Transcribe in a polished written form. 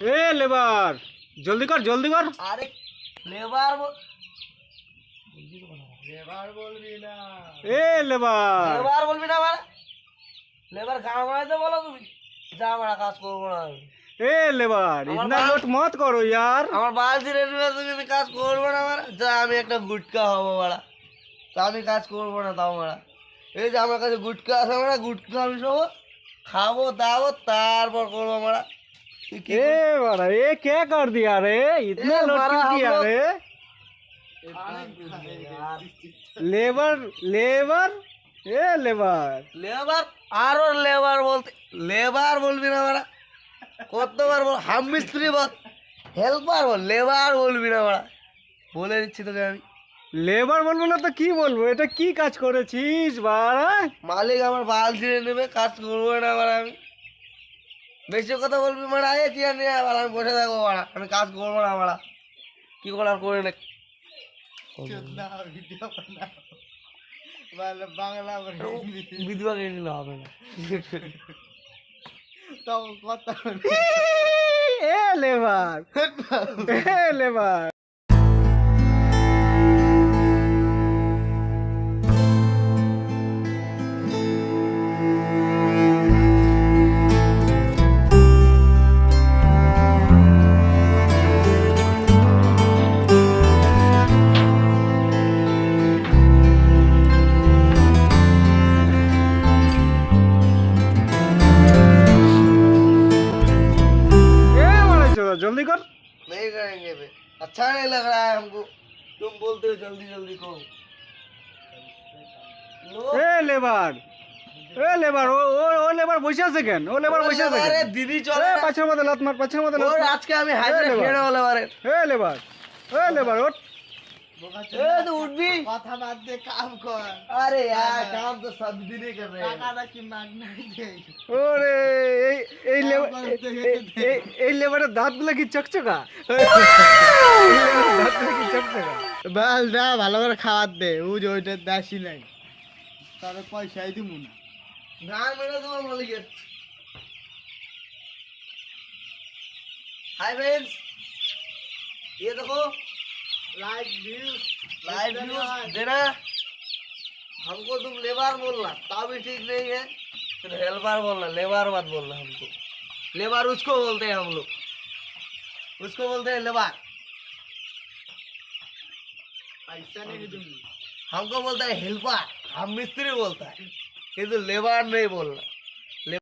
এ labour, জলদি কর জলদি কর। আরে লেবার লেবার বলবি না, এ লেবার, লেবার বলবি না মানে লেবার গাঁও বাড়াইতে বলো তুমি, যা আমরা কাজ করবো না আমি। এ লেবার, ইतना लोट मत करो यार। আমার বালতি রেডি তুমি, আমি কাজ করবো না মারা, যা আমি একটা গুটকা হবো মারা, তা আমি কাজ করবো না তাও মারা। এই যে আমার কাছে গুটকা আছে মারা, গুটকা আমি সব খাবো দাবো তারপর করবো মারা। ए बड़ा ये क्या कर दिया रे, इतना ए लोट बड़ा क्यों हम किया लोग- रे? लेबर लेबर, ए लेबर, লেবার আরো লেবার বলতে, লেবার বলবি না মারা, কতবার বল, হাম মিস্ত্রি বল, হেল্পার বল, লেবার বলবি না মারা, বলে দিচ্ছি তোকে আমি। लेबर बोलबो ना तो की बोलबो, এটা কি কাজ করেছিস বাড়া? মালিক আমার বাল ছিঁড়ে নেবে, কাজ করবো না মারা আমি। বেশি কথা বলবি মারা, এ চিয়া নিয়ে আবার আমি বসে থাকবো মারা, আমি কাজ করবো না মারা, কি করার করে নে। বিধবা কিনে নিলে হবে না। ए लेबर, ए लेबर। जल्दी कर। नहीं करेंगे बे, अच्छा नहीं लग रहा है हमको, तुम बोलते हो जल्दी जल्दी करो। लो, ए लेबर, ए लेबर, ओ लेबर বসে আছে কেন? ও লেবার বসে আছে আরে কেন? দিদি এ চলে না। পাছের মধ্যে লাত মার, পাছের মধ্যে লাত ওর মার। আজকে আমি হাইড্রে লেবার। ফেড়ে বলে পারে। এ লেবার, এ লেবার ওঠ। ए तो उठबी, কথা বাদ দে, কাম কর। अरे यार काम तो सब दिन ही कर रहे हैं। টাকাটা কি মাগনা দে? ওরে এই লেবার, এই লেবারের দাঁতগুলো কি চকচকা? দাঁতগুলো কি চকচকা? বাল না, ভালো করে খাবার দে, ও যে ওইটা দাসি নাই, তাহলে পয়সাই দিব না। धान मेरा तो मालिक है। हाय फ्रेंड्स, ये देखो লাইক ভিউজ, लाइव व्यूज देना। हमको तुम लेबर बोलना ता भी ठीक नहीं है, फिर हेल्पर बोलना, लेबर मत बोलना हमको। लेबर उसको बोलते हैं हम लोग, उसको बोलते हैं लेबर। पैसा नहीं दूंगी। हमको बोलता है हेल्पर, हम मिस्त्री बोलता है, किंतु लेबर नहीं बोलना।